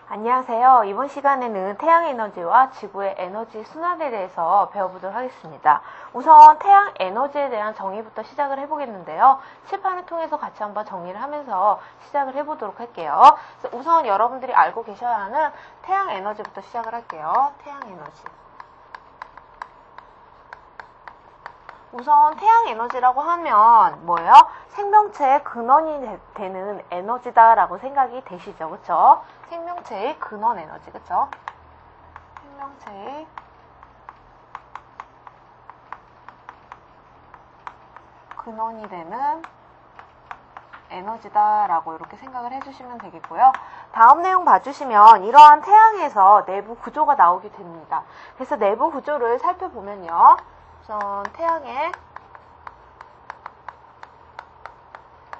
안녕하세요. 이번 시간에는 태양에너지와 지구의 에너지 순환에 대해서 배워보도록 하겠습니다. 우선 태양에너지에 대한 정의부터 시작을 해보겠는데요. 칠판을 통해서 같이 한번 정리를 하면서 시작을 해보도록 할게요. 그래서 우선 여러분들이 알고 계셔야 하는 태양에너지부터 시작을 할게요. 태양에너지. 우선 태양에너지라고 하면 뭐예요? 생명체의 근원이 되는 에너지다라고 생각이 되시죠? 그쵸? 생명체의 근원 에너지, 그쵸? 생명체의 근원이 되는 에너지다라고 이렇게 생각을 해주시면 되겠고요. 다음 내용 봐주시면 이러한 태양에서 내부 구조가 나오게 됩니다. 그래서 내부 구조를 살펴보면요. 우선 태양의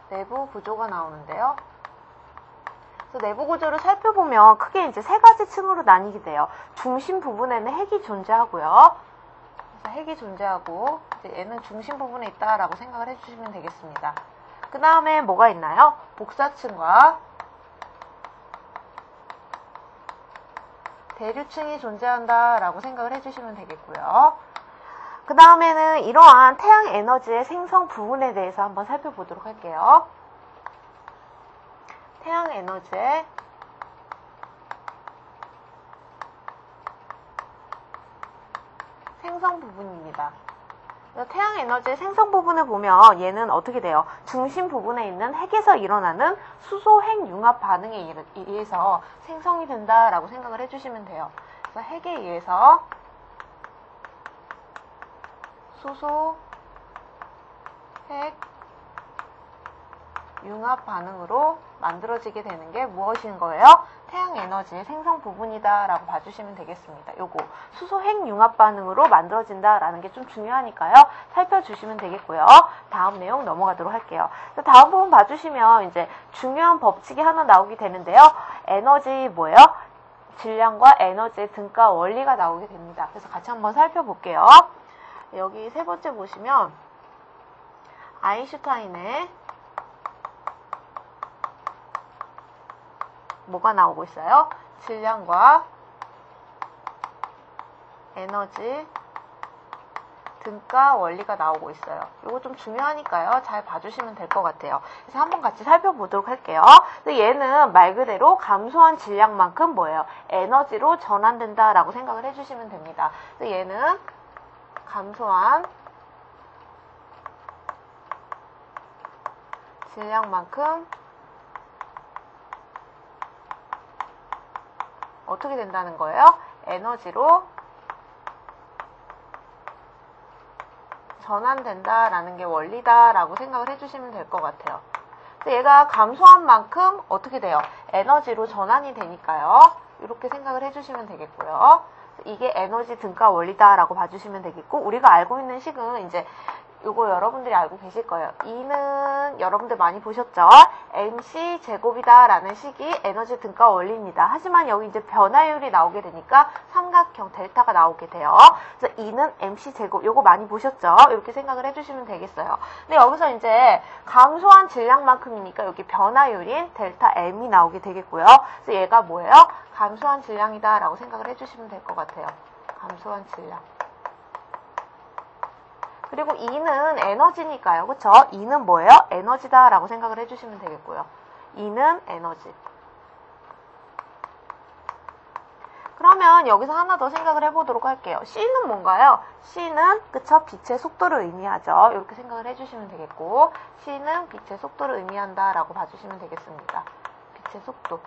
내부 구조가 나오는데요. 그래서 내부 구조를 살펴보면 크게 이제 세 가지 층으로 나뉘게 돼요. 중심 부분에는 핵이 존재하고요. 그래서 핵이 존재하고 이제 얘는 중심 부분에 있다라고 생각을 해주시면 되겠습니다. 그 다음에 뭐가 있나요? 복사층과 대류층이 존재한다라고 생각을 해주시면 되겠고요. 그 다음에는 이러한 태양 에너지의 생성 부분에 대해서 한번 살펴보도록 할게요. 태양 에너지의 생성 부분입니다. 태양 에너지의 생성 부분을 보면 얘는 어떻게 돼요? 중심 부분에 있는 핵에서 일어나는 수소 핵 융합 반응에 의해서 생성이 된다라고 생각을 해주시면 돼요. 그래서 핵에 의해서 수소 핵 융합 반응으로 만들어지게 되는 게 무엇인 거예요? 태양 에너지의 생성 부분이다 라고 봐주시면 되겠습니다. 요거 수소 핵 융합 반응으로 만들어진다라는 게 좀 중요하니까요. 살펴주시면 되겠고요. 다음 내용 넘어가도록 할게요. 다음 부분 봐주시면 이제 중요한 법칙이 하나 나오게 되는데요. 에너지 뭐예요? 질량과 에너지의 등가 원리가 나오게 됩니다. 그래서 같이 한번 살펴볼게요. 여기 세 번째 보시면 아인슈타인의 뭐가 나오고 있어요? 질량과 에너지 등가 원리가 나오고 있어요. 이거 좀 중요하니까요. 잘 봐주시면 될 것 같아요. 그래서 한번 같이 살펴보도록 할게요. 얘는 말 그대로 감소한 질량만큼 뭐예요? 에너지로 전환된다라고 생각을 해주시면 됩니다. 얘는 감소한 질량만큼 어떻게 된다는 거예요? 에너지로 전환된다라는 게 원리다라고 생각을 해주시면 될 것 같아요. 얘가 감소한 만큼 어떻게 돼요? 에너지로 전환이 되니까요. 이렇게 생각을 해주시면 되겠고요. 이게 에너지 등가 원리다라고 봐주시면 되겠고, 우리가 알고 있는 식은 이제 요거 여러분들이 알고 계실 거예요. E는 여러분들 많이 보셨죠? MC 제곱이다 라는 식이 에너지 등가 원리입니다. 하지만 여기 이제 변화율이 나오게 되니까 삼각형 델타가 나오게 돼요. 그래서 E는 MC 제곱, 요거 많이 보셨죠? 이렇게 생각을 해주시면 되겠어요. 근데 여기서 이제 감소한 질량만큼이니까 여기 변화율인 델타 M이 나오게 되겠고요. 그래서 얘가 뭐예요? 감소한 질량이다 라고 생각을 해주시면 될 것 같아요. 감소한 질량. 그리고 E는 에너지니까요. 그쵸? E는 뭐예요? 에너지다 라고 생각을 해주시면 되겠고요. E는 에너지. 그러면 여기서 하나 더 생각을 해보도록 할게요. C는 뭔가요? C는 그쵸? 빛의 속도를 의미하죠. 이렇게 생각을 해주시면 되겠고, C는 빛의 속도를 의미한다 라고 봐주시면 되겠습니다. 빛의 속도.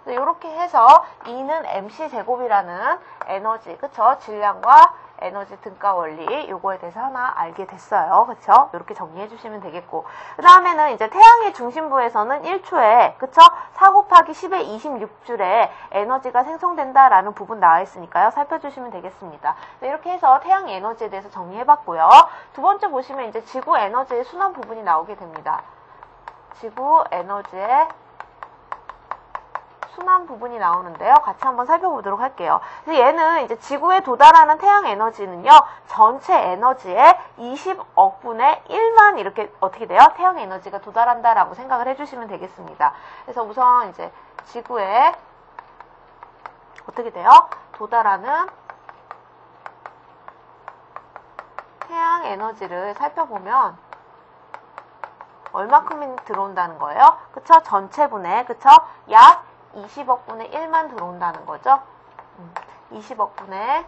이렇게 해서 E는 mc제곱이라는 에너지, 그쵸? 질량과 에너지 등가 원리, 요거에 대해서 하나 알게 됐어요. 그쵸? 이렇게 정리해 주시면 되겠고. 그 다음에는 이제 태양의 중심부에서는 1초에, 그쵸? 4 곱하기 10의 26줄의 에너지가 생성된다라는 부분 나와 있으니까요. 살펴주시면 되겠습니다. 이렇게 해서 태양 에너지에 대해서 정리해 봤고요. 두 번째 보시면 이제 지구 에너지의 순환 부분이 나오게 됩니다. 지구 에너지의 순환 부분이 나오는데요. 같이 한번 살펴보도록 할게요. 그래서 얘는 이제 지구에 도달하는 태양 에너지는요, 전체 에너지의 20억 분의 1만 이렇게 어떻게 돼요? 태양 에너지가 도달한다라고 생각을 해주시면 되겠습니다. 그래서 우선 이제 지구의 어떻게 돼요? 도달하는 태양 에너지를 살펴보면 얼마큼이 들어온다는 거예요? 그쵸? 전체분의, 그쵸? 약 20억 분의 1만 들어온다는 거죠? 20억 분의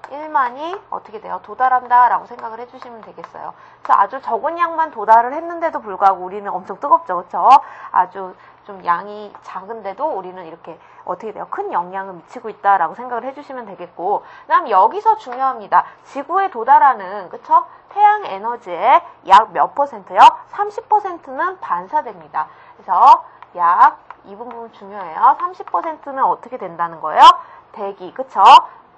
1만이 어떻게 돼요? 도달한다 라고 생각을 해주시면 되겠어요. 그래서 아주 적은 양만 도달을 했는데도 불구하고 우리는 엄청 뜨겁죠. 그쵸? 아주 좀 양이 작은데도 우리는 이렇게 어떻게 돼요? 큰 영향을 미치고 있다라고 생각을 해주시면 되겠고, 그다음 여기서 중요합니다. 지구에 도달하는, 그쵸? 태양 에너지의 약 몇 %요? 30%는 반사됩니다. 그래서 약 이 부분 중요해요. 30%는 어떻게 된다는 거예요? 대기, 그쵸?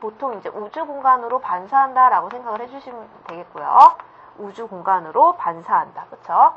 보통 이제 우주 공간으로 반사한다라고 생각을 해주시면 되겠고요. 우주 공간으로 반사한다, 그쵸?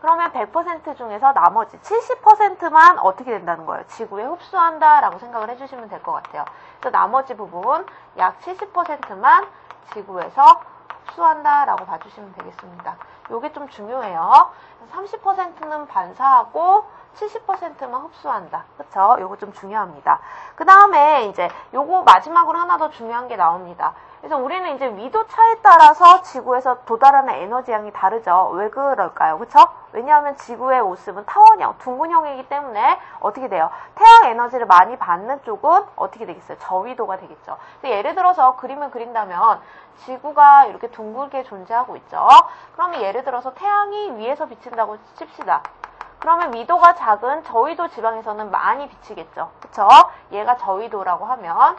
그러면 100% 중에서 나머지 70%만 어떻게 된다는 거예요? 지구에 흡수한다라고 생각을 해주시면 될 것 같아요. 그래서 나머지 부분 약 70%만 지구에서 흡수한다라고 봐주시면 되겠습니다. 요게 좀 중요해요. 30%는 반사하고 70%만 흡수한다. 그쵸? 요거 좀 중요합니다. 그 다음에 이제 요거 마지막으로 하나 더 중요한 게 나옵니다. 그래서 우리는 이제 위도 차에 따라서 지구에서 도달하는 에너지 양이 다르죠. 왜 그럴까요? 그쵸? 왜냐하면 지구의 모습은 타원형, 둥근형이기 때문에 어떻게 돼요? 태양 에너지를 많이 받는 쪽은 어떻게 되겠어요? 저위도가 되겠죠. 예를 들어서 그림을 그린다면 지구가 이렇게 둥글게 존재하고 있죠. 그러면 예를 들어서 태양이 위에서 비친다고 칩시다. 그러면 위도가 작은 저위도 지방에서는 많이 비치겠죠. 그쵸? 얘가 저위도라고 하면,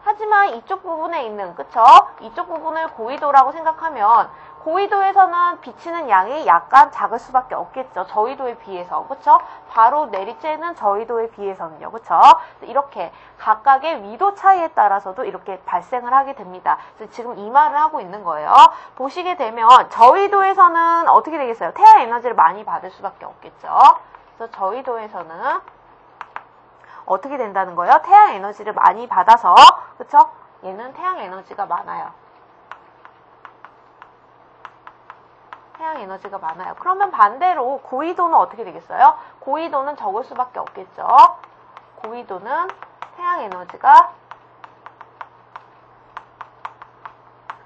하지만 이쪽 부분에 있는, 그쵸? 이쪽 부분을 고위도라고 생각하면 고위도에서는 비치는 양이 약간 작을 수밖에 없겠죠. 저위도에 비해서. 그쵸? 바로 내리쬐는 저위도에 비해서는요. 그쵸? 이렇게 각각의 위도 차이에 따라서도 이렇게 발생을 하게 됩니다. 그래서 지금 이 말을 하고 있는 거예요. 보시게 되면 저위도에서는 어떻게 되겠어요? 태양 에너지를 많이 받을 수밖에 없겠죠. 그래서 저위도에서는 어떻게 된다는 거예요? 태양 에너지를 많이 받아서, 그쵸? 얘는 태양 에너지가 많아요. 태양 에너지가 많아요. 그러면 반대로 고위도는 어떻게 되겠어요? 고위도는 적을 수밖에 없겠죠. 고위도는 태양 에너지가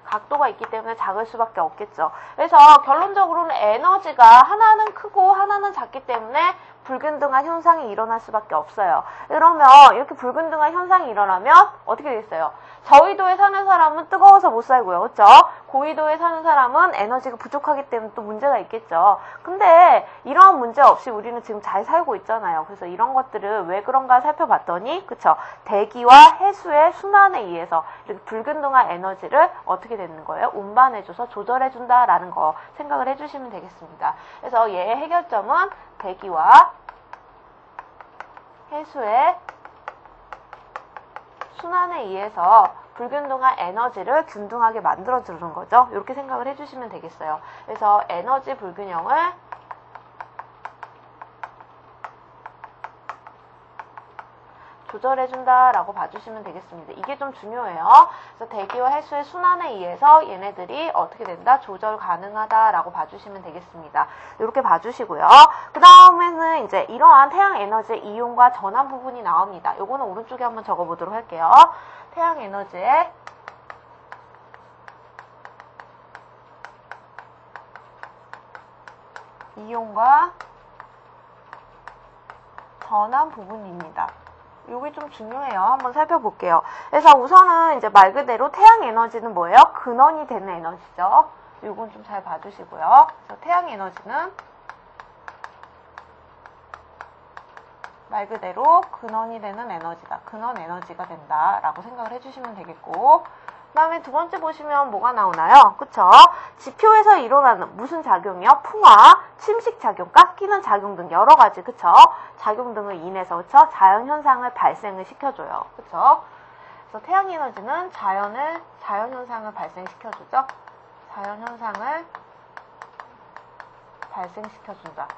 각도가 있기 때문에 작을 수밖에 없겠죠. 그래서 결론적으로는 에너지가 하나는 크고 하나는 작기 때문에 불균등한 현상이 일어날 수밖에 없어요. 그러면 이렇게 불균등한 현상이 일어나면 어떻게 되겠어요? 저위도에 사는 사람은 뜨거워서 못 살고요. 그렇죠? 고위도에 사는 사람은 에너지가 부족하기 때문에 또 문제가 있겠죠. 근데 이러한 문제 없이 우리는 지금 잘 살고 있잖아요. 그래서 이런 것들을 왜 그런가 살펴봤더니, 그쵸? 대기와 해수의 순환에 의해서 이렇게 불균등한 에너지를 어떻게 되는 거예요? 운반해줘서 조절해준다라는 거 생각을 해주시면 되겠습니다. 그래서 얘의 해결점은 대기와 해수의 순환에 의해서 불균등한 에너지를 균등하게 만들어주는 거죠. 이렇게 생각을 해주시면 되겠어요. 그래서 에너지 불균형을 조절해준다라고 봐주시면 되겠습니다. 이게 좀 중요해요. 그래서 대기와 해수의 순환에 의해서 얘네들이 어떻게 된다? 조절 가능하다라고 봐주시면 되겠습니다. 이렇게 봐주시고요. 그 다음에는 이제 이러한 태양 에너지의 이용과 전환 부분이 나옵니다. 요거는 오른쪽에 한번 적어보도록 할게요. 태양 에너지의 이용과 전환 부분입니다. 요게 좀 중요해요. 한번 살펴볼게요. 그래서 우선은 이제 말 그대로 태양 에너지는 뭐예요? 근원이 되는 에너지죠. 요건 좀 잘 봐주시고요. 그래서 태양 에너지는 말 그대로 근원이 되는 에너지다. 근원 에너지가 된다라고 생각을 해주시면 되겠고, 그 다음에 두 번째 보시면 뭐가 나오나요? 그쵸? 지표에서 일어나는 무슨 작용이요? 풍화, 침식작용, 깎이는 작용 등 여러 가지, 그쵸? 작용 등을 인해서, 그쵸? 자연현상을 발생을 시켜줘요. 그쵸? 그래서 태양 에너지는 자연현상을 발생시켜주죠? 자연현상을 발생시켜준다.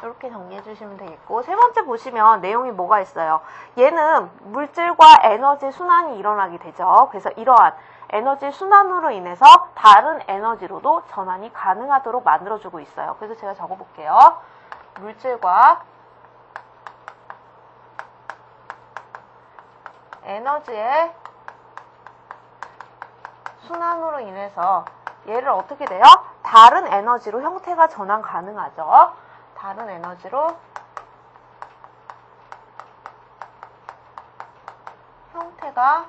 이렇게 정리해 주시면 되겠고, 세 번째 보시면 내용이 뭐가 있어요? 얘는 물질과 에너지 순환이 일어나게 되죠. 그래서 이러한 에너지 순환으로 인해서 다른 에너지로도 전환이 가능하도록 만들어주고 있어요. 그래서 제가 적어볼게요. 물질과 에너지의 순환으로 인해서 얘를 어떻게 돼요? 다른 에너지로 형태가 전환 가능하죠. 다른 에너지로 형태가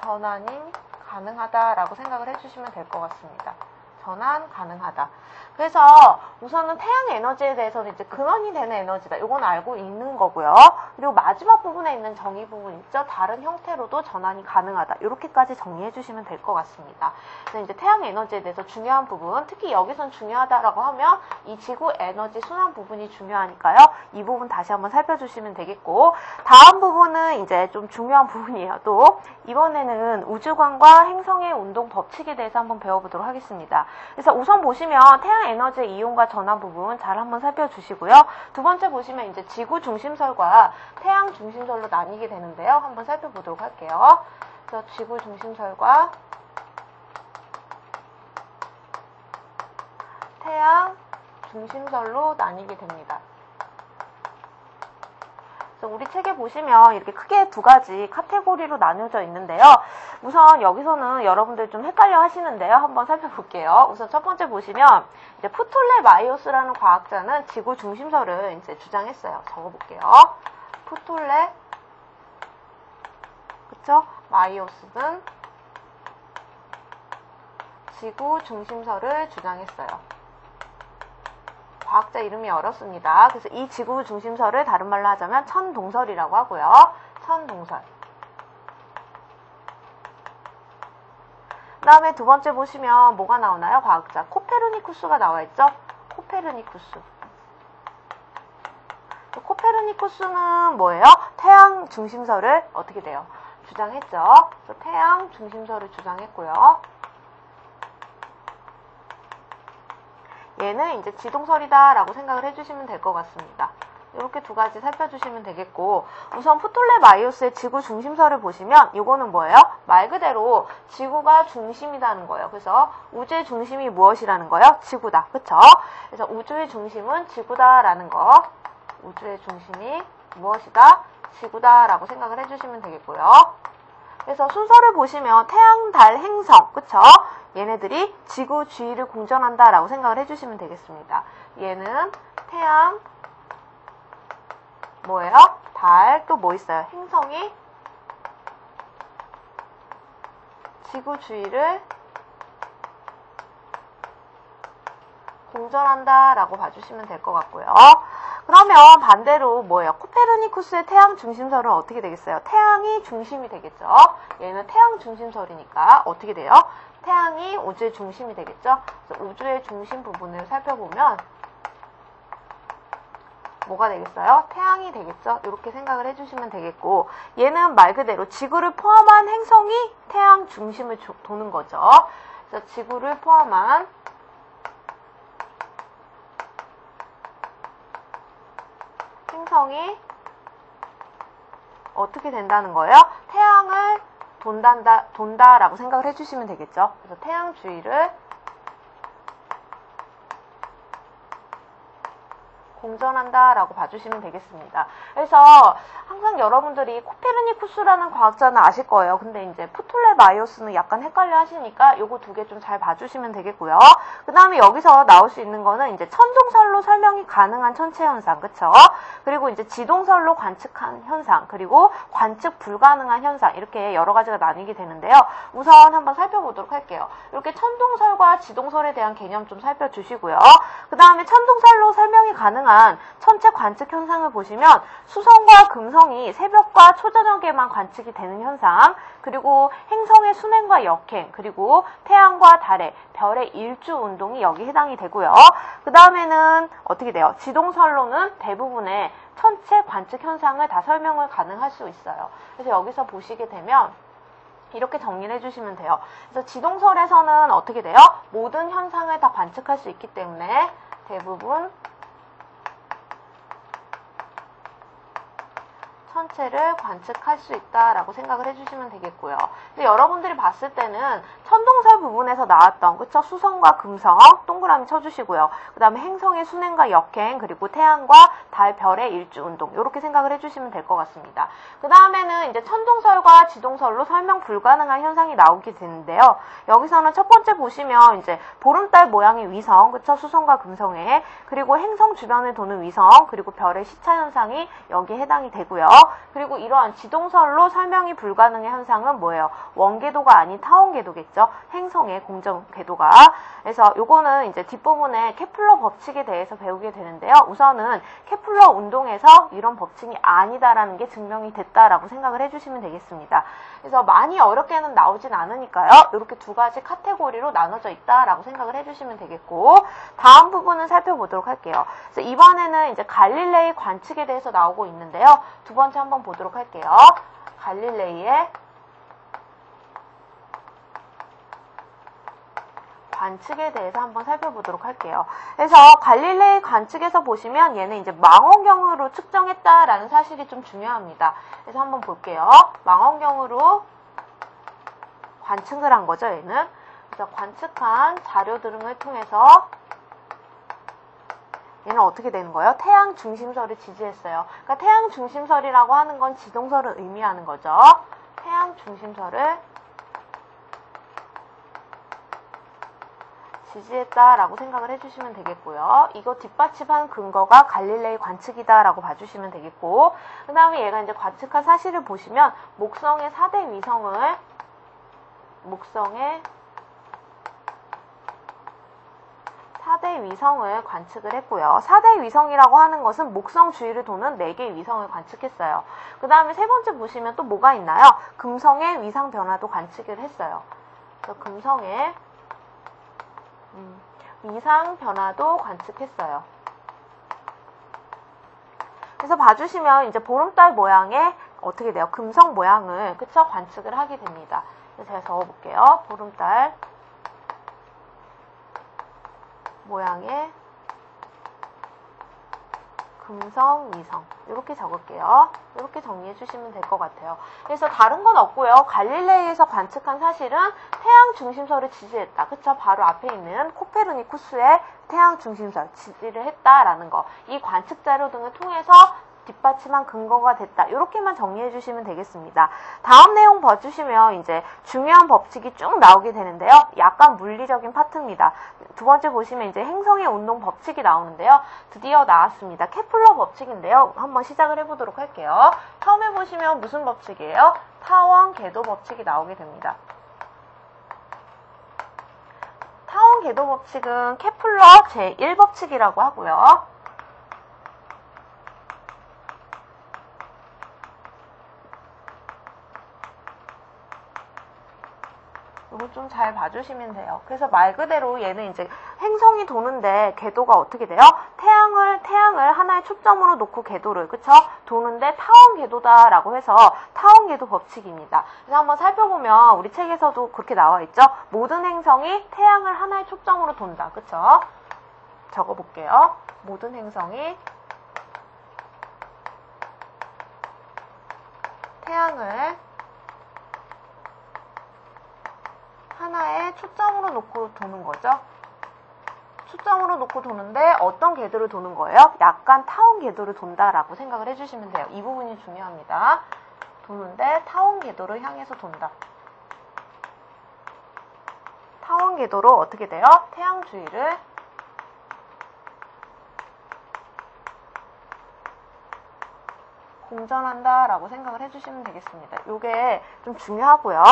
전환이 가능하다라고 생각을 해주시면 될 것 같습니다. 전환 가능하다. 그래서 우선은 태양 에너지에 대해서는 이제 근원이 되는 에너지다. 이건 알고 있는 거고요. 그리고 마지막 부분에 있는 정의 부분 있죠? 다른 형태로도 전환이 가능하다. 이렇게까지 정리해 주시면 될 것 같습니다. 그래서 이제 태양 에너지에 대해서 중요한 부분, 특히 여기선 중요하다라고 하면 이 지구 에너지 순환 부분이 중요하니까요. 이 부분 다시 한번 살펴주시면 되겠고, 다음 부분은 이제 좀 중요한 부분이에요. 또 이번에는 우주관과 행성의 운동 법칙에 대해서 한번 배워보도록 하겠습니다. 그래서 우선 보시면 태양 에너지의 이용과 전환 부분 잘 한번 살펴주시고요. 두 번째 보시면 이제 지구 중심설과 태양 중심설로 나뉘게 되는데요. 한번 살펴보도록 할게요. 그래서 지구 중심설과 태양 중심설로 나뉘게 됩니다. 우리 책에 보시면 이렇게 크게 두 가지 카테고리로 나뉘어져 있는데요. 우선 여기서는 여러분들 좀 헷갈려 하시는데요. 한번 살펴볼게요. 우선 첫 번째 보시면 이제 프톨레마이오스라는 과학자는 지구 중심설을 이제 주장했어요. 적어볼게요. 프톨레, 그쵸? 마이오스는 지구 중심설을 주장했어요. 과학자 이름이 어렵습니다. 그래서 이 지구 중심설을 다른 말로 하자면 천동설이라고 하고요. 천동설. 그 다음에 두 번째 보시면 뭐가 나오나요? 과학자. 코페르니쿠스가 나와 있죠? 코페르니쿠스. 코페르니쿠스는 뭐예요? 태양 중심설을 어떻게 돼요? 주장했죠. 그래서 태양 중심설을 주장했고요. 얘는 이제 지동설이다 라고 생각을 해주시면 될 것 같습니다. 이렇게 두 가지 살펴주시면 되겠고, 우선 프톨레마이오스의 지구 중심설을 보시면 이거는 뭐예요? 말 그대로 지구가 중심이라는 거예요. 그래서 우주의 중심이 무엇이라는 거예요? 지구다. 그쵸? 그래서 우주의 중심은 지구다라는 거, 우주의 중심이 무엇이다? 지구다 라고 생각을 해주시면 되겠고요. 그래서 순서를 보시면 태양, 달, 행성, 그쵸? 얘네들이 지구 주위를 공전한다 라고 생각을 해주시면 되겠습니다. 얘는 태양, 뭐예요? 달, 또 뭐 있어요? 행성이 지구 주위를 공전한다 라고 봐주시면 될 것 같고요. 그러면 반대로 뭐예요? 코페르니쿠스의 태양 중심설은 어떻게 되겠어요? 태양이 중심이 되겠죠. 얘는 태양 중심설이니까 어떻게 돼요? 태양이 우주의 중심이 되겠죠. 그래서 우주의 중심 부분을 살펴보면 뭐가 되겠어요? 태양이 되겠죠. 이렇게 생각을 해주시면 되겠고, 얘는 말 그대로 지구를 포함한 행성이 태양 중심을 도는 거죠. 그래서 지구를 포함한 행성이 어떻게 된다는 거예요? 태양을 돈다라고 생각을 해주시면 되겠죠. 그래서 태양 주위를 공전한다라고 봐주시면 되겠습니다. 그래서 항상 여러분들이 코페르니쿠스라는 과학자는 아실 거예요. 근데 이제 프톨레마이오스는 약간 헷갈려 하시니까 요거 두 개 좀 잘 봐주시면 되겠고요. 그 다음에 여기서 나올 수 있는 거는 이제 천동설로 설명이 가능한 천체 현상, 그쵸? 그리고 이제 지동설로 관측한 현상, 그리고 관측 불가능한 현상, 이렇게 여러 가지가 나뉘게 되는데요. 우선 한번 살펴보도록 할게요. 이렇게 천동설과 지동설에 대한 개념 좀 살펴주시고요. 그 다음에 천동설로 설명이 가능한 천체 관측 현상을 보시면 수성과 금성이 새벽과 초저녁에만 관측이 되는 현상, 그리고 행성의 순행과 역행, 그리고 태양과 달의 별의 일주 운동이 여기 해당이 되고요. 그 다음에는 어떻게 돼요? 지동설로는 대부분의 천체 관측 현상을 다 설명을 가능할 수 있어요. 그래서 여기서 보시게 되면 이렇게 정리를 해주시면 돼요. 그래서 지동설에서는 어떻게 돼요? 모든 현상을 다 관측할 수 있기 때문에 대부분 천체를 관측할 수 있다라고 생각을 해주시면 되겠고요. 근데 여러분들이 봤을 때는 천동설 부분에서 나왔던 그쵸? 수성과 금성 동그라미 쳐주시고요. 그 다음에 행성의 순행과 역행 그리고 태양과 달, 별의 일주운동 이렇게 생각을 해주시면 될 것 같습니다. 그 다음에는 이제 천동설과 지동설로 설명 불가능한 현상이 나오게 되는데요. 여기서는 첫 번째 보시면 이제 보름달 모양의 위성 그쵸? 수성과 금성에 그리고 행성 주변을 도는 위성 그리고 별의 시차 현상이 여기에 해당이 되고요. 그리고 이러한 지동설로 설명이 불가능한 현상은 뭐예요? 원궤도가 아닌 타원궤도겠죠. 행성의 공전 궤도가. 그래서 요거는 이제 뒷부분에 케플러 법칙에 대해서 배우게 되는데요. 우선은 케플러 운동에서 이런 법칙이 아니다라는 게 증명이 됐다라고 생각을 해주시면 되겠습니다. 그래서 많이 어렵게는 나오진 않으니까요. 이렇게 두 가지 카테고리로 나눠져 있다라고 생각을 해주시면 되겠고, 다음 부분은 살펴보도록 할게요. 그래서 이번에는 이제 갈릴레이 관측에 대해서 나오고 있는데요. 두 번째 한번 보도록 할게요. 갈릴레이의 관측에 대해서 한번 살펴보도록 할게요. 그래서 갈릴레이 관측에서 보시면 얘는 이제 망원경으로 측정했다라는 사실이 좀 중요합니다. 그래서 한번 볼게요. 망원경으로 관측을 한 거죠, 얘는. 그래서 관측한 자료 등을 통해서 얘는 어떻게 되는 거예요? 태양 중심설을 지지했어요. 그러니까 태양 중심설이라고 하는 건 지동설을 의미하는 거죠. 태양 중심설을 지지했다라고 생각을 해주시면 되겠고요. 이거 뒷받침한 근거가 갈릴레이 관측이다라고 봐주시면 되겠고, 그 다음에 얘가 이제 관측한 사실을 보시면 목성의 4대 위성을 관측을 했고요. 4대 위성이라고 하는 것은 목성 주위를 도는 4개의 위성을 관측했어요. 그 다음에 세 번째 보시면 또 뭐가 있나요? 금성의 위상 변화도 관측을 했어요. 그래서 금성의 위상 변화도 관측했어요. 그래서 봐주시면 이제 보름달 모양의 어떻게 돼요? 금성 모양을 그쵸? 관측을 하게 됩니다. 그래서 제가 적어볼게요. 보름달 모양의 금성, 위성 이렇게 적을게요. 이렇게 정리해 주시면 될 것 같아요. 그래서 다른 건 없고요. 갈릴레이에서 관측한 사실은 태양 중심설을 지지했다. 그쵸? 바로 앞에 있는 코페르니쿠스의 태양 중심설 지지를 했다라는 거. 이 관측 자료 등을 통해서 뒷받침한 근거가 됐다. 이렇게만 정리해 주시면 되겠습니다. 다음 내용 봐주시면 이제 중요한 법칙이 쭉 나오게 되는데요. 약간 물리적인 파트입니다. 두 번째 보시면 이제 행성의 운동 법칙이 나오는데요. 드디어 나왔습니다. 케플러 법칙인데요. 한번 시작을 해보도록 할게요. 처음에 보시면 무슨 법칙이에요? 타원 궤도 법칙이 나오게 됩니다. 타원 궤도 법칙은 케플러 제1법칙이라고 하고요. 이거 좀 잘 봐주시면 돼요. 그래서 말 그대로 얘는 이제 행성이 도는데 궤도가 어떻게 돼요? 태양을 하나의 초점으로 놓고 궤도를 그쵸? 도는데 타원 궤도다라고 해서 타원 궤도 법칙입니다. 그래서 한번 살펴보면 우리 책에서도 그렇게 나와 있죠? 모든 행성이 태양을 하나의 초점으로 돈다. 그쵸? 적어볼게요. 모든 행성이 태양을 하나의 초점으로 놓고 도는 거죠. 초점으로 놓고 도는데 어떤 궤도를 도는 거예요? 약간 타원 궤도를 돈다라고 생각을 해주시면 돼요. 이 부분이 중요합니다. 도는데 타원 궤도를 향해서 돈다. 타원 궤도로 어떻게 돼요? 태양 주위를 공전한다라고 생각을 해주시면 되겠습니다. 이게 좀 중요하고요.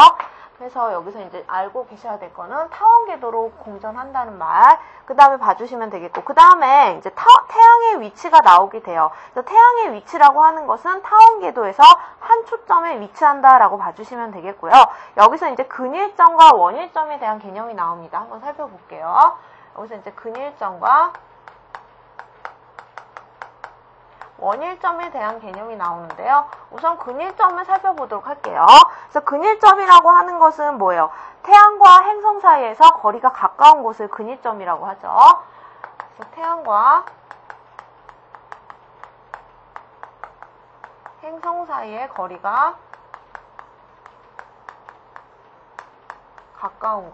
그래서 여기서 이제 알고 계셔야 될 거는 타원 궤도로 공전한다는 말. 그 다음에 봐주시면 되겠고, 그 다음에 이제 태양의 위치가 나오게 돼요. 그래서 태양의 위치라고 하는 것은 타원 궤도에서 한 초점에 위치한다라고 봐주시면 되겠고요. 여기서 이제 근일점과 원일점에 대한 개념이 나옵니다. 한번 살펴볼게요. 여기서 이제 근일점과 원일점에 대한 개념이 나오는데요. 우선 근일점을 살펴보도록 할게요. 그래서 근일점이라고 하는 것은 뭐예요? 태양과 행성 사이에서 거리가 가까운 곳을 근일점이라고 하죠. 그래서 태양과 행성 사이의 거리가 가까운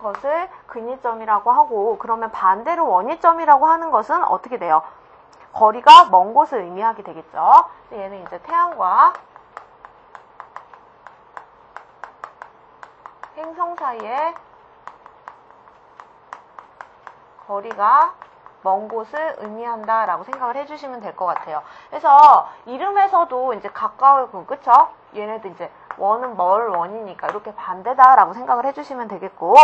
것을 근위점이라고 하고, 그러면 반대로 원위점이라고 하는 것은 어떻게 돼요? 거리가 먼 곳을 의미하게 되겠죠. 얘는 이제 태양과 행성 사이의 거리가 먼 곳을 의미한다라고 생각을 해주시면 될 것 같아요. 그래서 이름에서도 이제 가까울고, 그쵸? 얘네도 이제 원은 멀 원이니까 이렇게 반대다라고 생각을 해주시면 되겠고,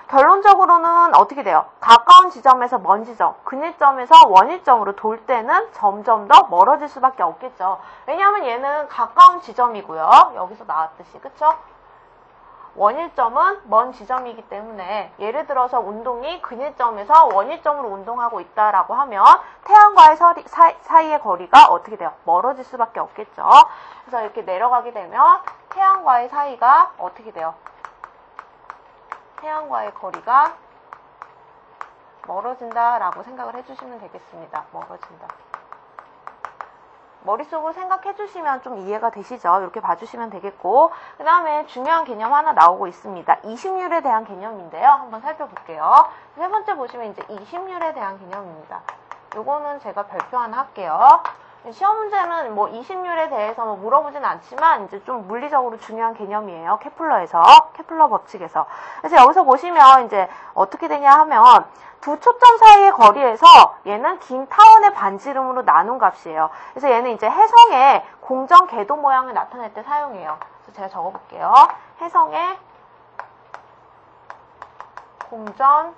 결론적으로는 어떻게 돼요? 가까운 지점에서 먼 지점, 근일점에서 원일점으로 돌 때는 점점 더 멀어질 수밖에 없겠죠. 왜냐하면 얘는 가까운 지점이고요. 여기서 나왔듯이, 그쵸? 원일점은 먼 지점이기 때문에, 예를 들어서 운동이 근일점에서 원일점으로 운동하고 있다라고 하면 태양과의 사이의 거리가 어떻게 돼요? 멀어질 수밖에 없겠죠. 그래서 이렇게 내려가게 되면 태양과의 사이가 어떻게 돼요? 태양과의 거리가 멀어진다라고 생각을 해주시면 되겠습니다. 멀어진다. 머릿속으로 생각해 주시면 좀 이해가 되시죠? 이렇게 봐주시면 되겠고, 그 다음에 중요한 개념 하나 나오고 있습니다. 이심률에 대한 개념인데요. 한번 살펴볼게요. 세 번째 보시면 이제 이심률에 대한 개념입니다. 요거는 제가 발표 하나 할게요. 시험 문제는 뭐 이심률에 대해서 뭐 물어보진 않지만 이제 좀 물리적으로 중요한 개념이에요. 케플러 법칙에서. 그래서 여기서 보시면 이제 어떻게 되냐 하면 두 초점 사이의 거리에서 얘는 긴 타원의 반지름으로 나눈 값이에요. 그래서 얘는 이제 혜성의 공전 궤도 모양을 나타낼 때 사용해요. 그래서 제가 적어볼게요. 혜성의 공전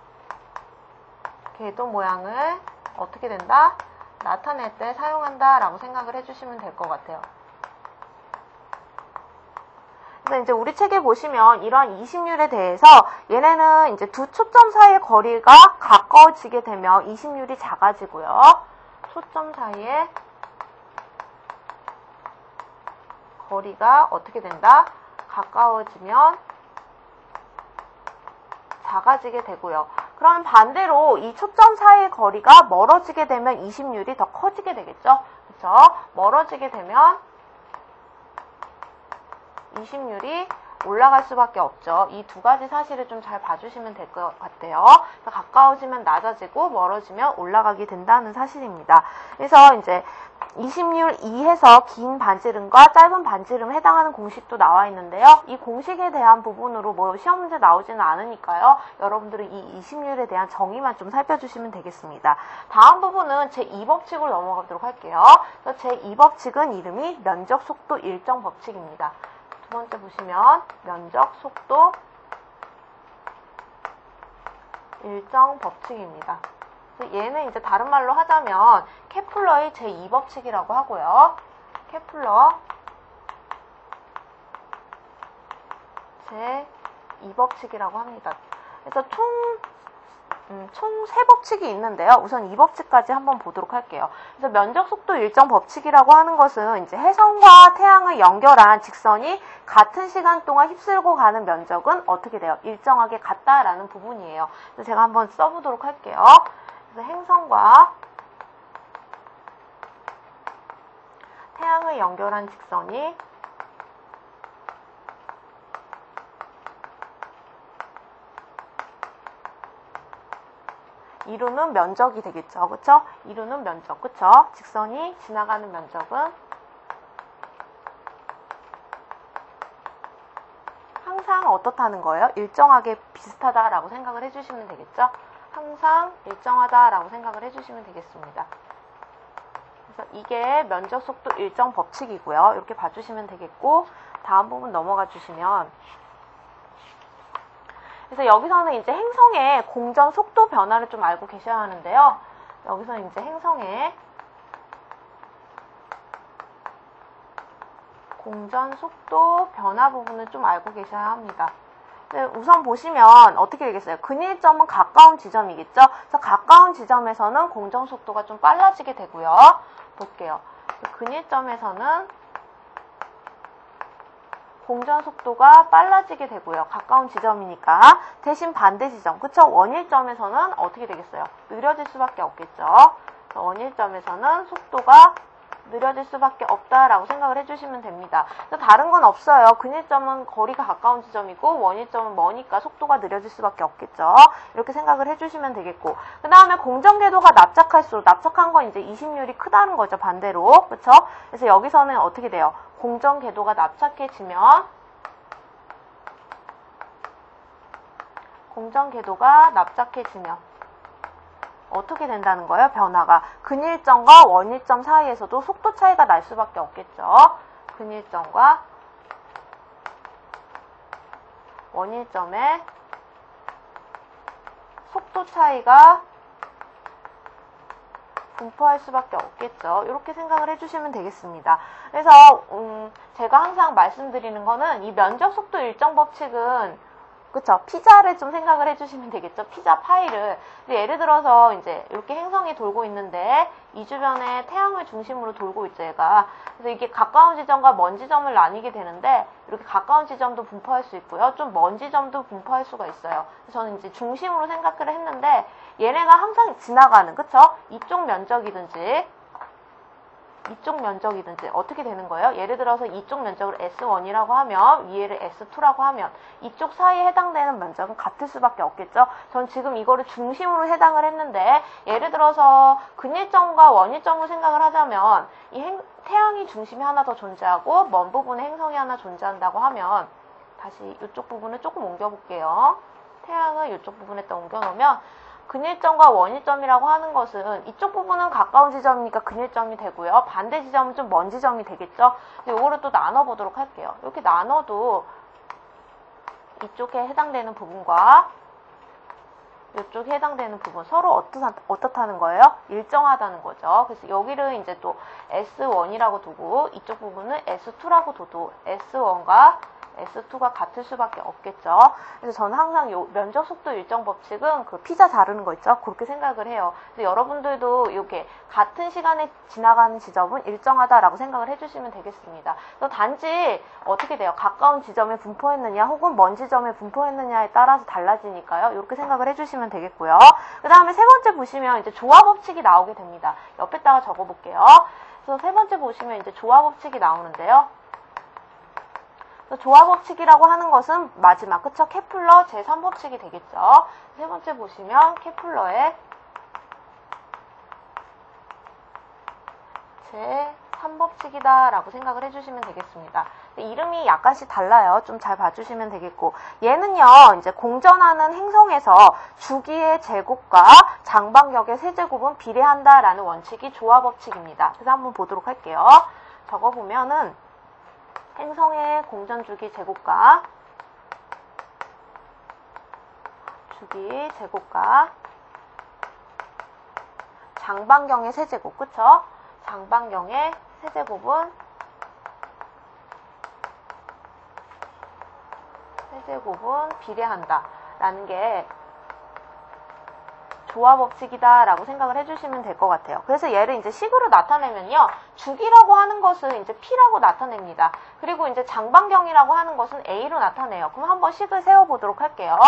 궤도 모양을 어떻게 된다? 나타낼 때 사용한다라고 생각을 해주시면 될 것 같아요. 그래서 이제 우리 책에 보시면 이러한 이심률에 대해서 얘네는 이제 두 초점 사이의 거리가 가까워지게 되면 이심률이 작아지고요. 초점 사이의 거리가 어떻게 된다? 가까워지면 작아지게 되고요. 그럼 반대로 이 초점 사이의 거리가 멀어지게 되면 이심률이 더 커지게 되겠죠? 그렇죠? 멀어지게 되면 이심률이 올라갈 수밖에 없죠. 이 두 가지 사실을 좀 잘 봐주시면 될 것 같아요. 가까워지면 낮아지고 멀어지면 올라가게 된다는 사실입니다. 그래서 이제 이심률 2에서 긴 반지름과 짧은 반지름에 해당하는 공식도 나와 있는데요. 이 공식에 대한 부분으로 뭐 시험 문제 나오지는 않으니까요. 여러분들은 이 이심률에 대한 정의만 좀 살펴주시면 되겠습니다. 다음 부분은 제2법칙으로 넘어가도록 할게요. 제2법칙은 이름이 면적 속도 일정 법칙입니다. 두 번째 보시면 면적 속도 일정 법칙입니다. 얘는 이제 다른 말로 하자면 케플러의 제2법칙이라고 하고요. 케플러 제2법칙이라고 합니다. 그래서 총 3법칙이 있는데요. 우선 이 법칙까지 한번 보도록 할게요. 그래서 면적 속도 일정 법칙이라고 하는 것은 이제 혜성과 태양을 연결한 직선이 같은 시간 동안 휩쓸고 가는 면적은 어떻게 돼요? 일정하게 같다라는 부분이에요. 그래서 제가 한번 써보도록 할게요. 그래서 행성과 태양을 연결한 직선이 이루는 면적이 되겠죠. 그쵸? 이루는 면적. 그쵸? 직선이 지나가는 면적은 항상 어떻다는 거예요? 일정하게 비슷하다라고 생각을 해주시면 되겠죠? 항상 일정하다라고 생각을 해주시면 되겠습니다. 그래서 이게 면적 속도 일정 법칙이고요. 이렇게 봐주시면 되겠고, 다음 부분 넘어가 주시면, 그래서 여기서는 이제 행성의 공전 속도 변화를 좀 알고 계셔야 하는데요. 여기서 이제 행성의 공전 속도 변화 부분을 좀 알고 계셔야 합니다. 우선 보시면 어떻게 되겠어요? 근일점은 가까운 지점이겠죠? 그래서 가까운 지점에서는 공전 속도가 좀 빨라지게 되고요. 볼게요. 근일점에서는 공전 속도가 빨라지게 되고요. 가까운 지점이니까. 대신 반대 지점, 그쵸? 원일점에서는 어떻게 되겠어요? 느려질 수밖에 없겠죠. 원일점에서는 속도가 느려질 수밖에 없다라고 생각을 해주시면 됩니다. 다른 건 없어요. 근일점은 거리가 가까운 지점이고 원일점은 머니까 속도가 느려질 수밖에 없겠죠. 이렇게 생각을 해주시면 되겠고, 그 다음에 공정궤도가 납작할수록, 납작한 건 이제 이심률이 크다는 거죠. 반대로. 그렇죠? 그래서 여기서는 어떻게 돼요? 공정궤도가 납작해지면 어떻게 된다는 거예요? 변화가. 근일점과 원일점 사이에서도 속도 차이가 날 수밖에 없겠죠. 근일점과 원일점의 속도 차이가 분포할 수밖에 없겠죠. 이렇게 생각을 해주시면 되겠습니다. 그래서 제가 항상 말씀드리는 거는 이 면적 속도 일정 법칙은, 그쵸? 피자를 좀 생각을 해주시면 되겠죠? 피자 파이를. 예를 들어서 이제 이렇게 행성이 돌고 있는데 이 주변에 태양을 중심으로 돌고 있죠, 얘가. 그래서 이게 가까운 지점과 먼 지점을 나뉘게 되는데 이렇게 가까운 지점도 분포할 수 있고요. 좀 먼 지점도 분포할 수가 있어요. 저는 이제 중심으로 생각을 했는데 얘네가 항상 지나가는, 그쵸? 이쪽 면적이든지 어떻게 되는 거예요? 예를 들어서 이쪽 면적을 S1이라고 하면 위에를 S2라고 하면 이쪽 사이에 해당되는 면적은 같을 수밖에 없겠죠? 전 지금 이거를 중심으로 해당을 했는데 예를 들어서 근일점과 원일점으로 생각을 하자면 이 태양이 중심이 하나 더 존재하고 먼 부분에 행성이 하나 존재한다고 하면, 다시 이쪽 부분을 조금 옮겨볼게요. 태양을 이쪽 부분에 또 옮겨놓으면 근일점과 원일점이라고 하는 것은 이쪽 부분은 가까운 지점이니까 근일점이 되고요. 반대 지점은 좀 먼 지점이 되겠죠. 이거를 또 나눠보도록 할게요. 이렇게 나눠도 이쪽에 해당되는 부분과 이쪽에 해당되는 부분 서로 어떻다는 거예요? 일정하다는 거죠. 그래서 여기를 이제 또 S1이라고 두고 이쪽 부분은 S2라고 둬도 S1과 S2가 같을 수밖에 없겠죠. 그래서 저는 항상 요 면적 속도 일정 법칙은 그 피자 자르는 거 있죠? 그렇게 생각을 해요. 그래서 여러분들도 이렇게 같은 시간에 지나가는 지점은 일정하다라고 생각을 해주시면 되겠습니다. 그래서 단지 어떻게 돼요? 가까운 지점에 분포했느냐 혹은 먼 지점에 분포했느냐에 따라서 달라지니까요. 이렇게 생각을 해주시면 되겠고요. 그 다음에 세 번째 보시면 이제 조화 법칙이 나오게 됩니다. 옆에다가 적어볼게요. 그래서 세 번째 보시면 이제 조화 법칙이 나오는데요. 조화 법칙이라고 하는 것은 마지막, 그쵸? 케플러 제3법칙이 되겠죠. 세 번째 보시면 케플러의 제3법칙이다 라고 생각을 해주시면 되겠습니다. 이름이 약간씩 달라요. 좀 잘 봐주시면 되겠고, 얘는요 이제 공전하는 행성에서 주기의 제곱과 장방역의 세제곱은 비례한다 라는 원칙이 조화 법칙입니다. 그래서 한번 보도록 할게요. 적어보면은 행성의 공전주기 제곱과 주기 제곱과 장방경의 세제곱, 그쵸? 장방경의 세제곱은 비례한다 라는 게 조화 법칙이다 라고 생각을 해주시면 될 것 같아요. 그래서 얘를 이제 식으로 나타내면요, 주기라고 하는 것을 이제 P라고 나타냅니다. 그리고 이제 장방경이라고 하는 것은 A로 나타내요. 그럼 한번 식을 세워보도록 할게요.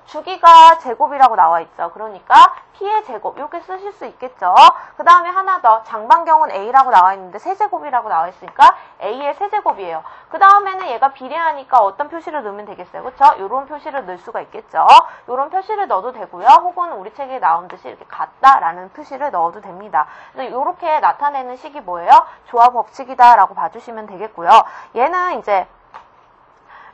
주기가 제곱이라고 나와 있죠. 그러니까 P의 제곱 이렇게 쓰실 수 있겠죠. 그 다음에 하나 더, 장방경은 A라고 나와 있는데 세제곱이라고 나와 있으니까 A의 세제곱이에요. 그 다음에는 얘가 비례하니까 어떤 표시를 넣으면 되겠어요? 그쵸? 이런 표시를 넣을 수가 있겠죠. 이런 표시를 넣어도 되고요. 혹은 우리 책에 나온 듯이 이렇게 같다라는 표시를 넣어도 됩니다. 그래서 이렇게 나타내는 식이 뭐예요? 조화 법칙이다 라고 봐주시면 되겠고요. 얘는 이제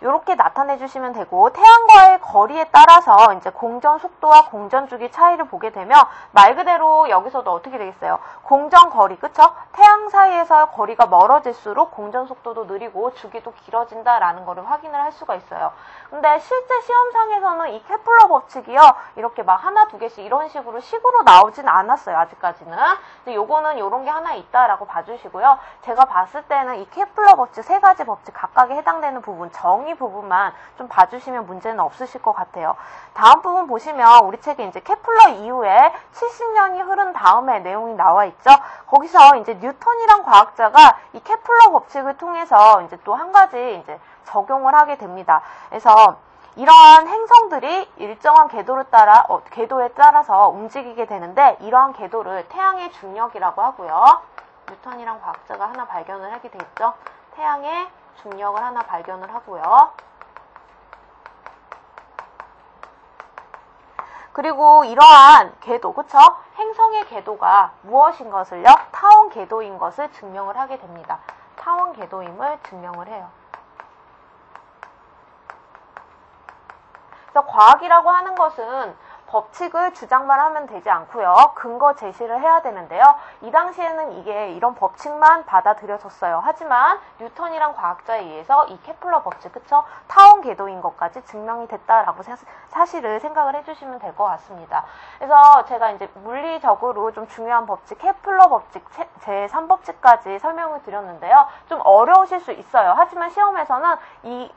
이렇게 나타내 주시면 되고, 태양과의 거리에 따라서 이제 공전 속도와 공전 주기 차이를 보게 되면 말 그대로 여기서도 어떻게 되겠어요? 공전 거리, 그쵸? 태양 사이에서 거리가 멀어질수록 공전 속도도 느리고 주기도 길어진다라는 거를 확인을 할 수가 있어요. 근데 실제 시험상에서는 이 케플러 법칙이요, 이렇게 막 하나 두 개씩 이런 식으로 나오진 않았어요, 아직까지는. 근데 요거는 요런 게 하나 있다라고 봐주시고요. 제가 봤을 때는 이 케플러 법칙 세 가지 법칙 각각에 해당되는 부분, 정의 부분만 좀 봐주시면 문제는 없으실 것 같아요. 다음 부분 보시면 우리 책에 이제 케플러 이후에 70년이 흐른 다음에 내용이 나와 있죠. 거기서 이제 뉴턴이란 과학자가 이 케플러 법칙을 통해서 이제 또 한 가지 이제 적용을 하게 됩니다. 그래서 이러한 행성들이 일정한 궤도에 따라서 움직이게 되는데, 이러한 궤도를 태양의 중력이라고 하고요. 뉴턴이란 과학자가 하나 발견을 하게 됐죠. 태양의 중력을 하나 발견을 하고요. 그리고 이러한 궤도, 그쵸? 행성의 궤도가 무엇인 것을요? 타원 궤도인 것을 증명을 하게 됩니다. 타원 궤도임을 증명을 해요. 그래서 과학이라고 하는 것은 법칙을 주장만 하면 되지 않고요. 근거 제시를 해야 되는데요. 이 당시에는 이게 이런 법칙만 받아들여졌어요. 하지만 뉴턴이란 과학자에 의해서 이 케플러 법칙, 그쵸? 타원 궤도인 것까지 증명이 됐다라고 사실을 생각을 해주시면 될 것 같습니다. 그래서 제가 이제 물리적으로 좀 중요한 법칙, 케플러 법칙, 제3법칙까지 설명을 드렸는데요. 좀 어려우실 수 있어요. 하지만 시험에서는 이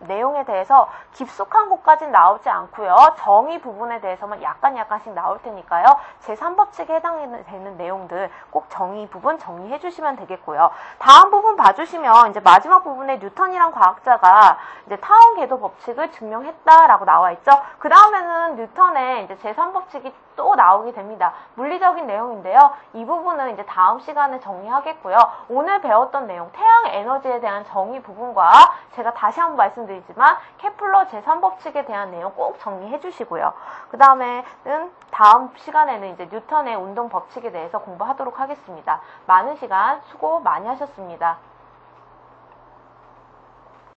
내용에 대해서 깊숙한 곳까지는 나오지 않고요. 정의 부분에 대해서만 약간씩 나올 테니까요. 제3법칙에 해당되는 내용들 꼭 정의 부분 정리해 주시면 되겠고요. 다음 부분 봐주시면 이제 마지막 부분에 뉴턴이란 과학자가 이제 타원 궤도 법칙을 증명했다라고 나와 있죠. 그 다음에는 뉴턴의 이제 제3법칙이 또 나오게 됩니다. 물리적인 내용인데요. 이 부분은 이제 다음 시간에 정리하겠고요. 오늘 배웠던 내용, 태양 에너지에 대한 정의 부분과 제가 다시 한번 말씀드리지만 케플러 제3법칙에 대한 내용 꼭 정리해 주시고요. 그 다음에는 다음 시간에는 이제 뉴턴의 운동 법칙에 대해서 공부하도록 하겠습니다. 많은 시간 수고 많이 하셨습니다.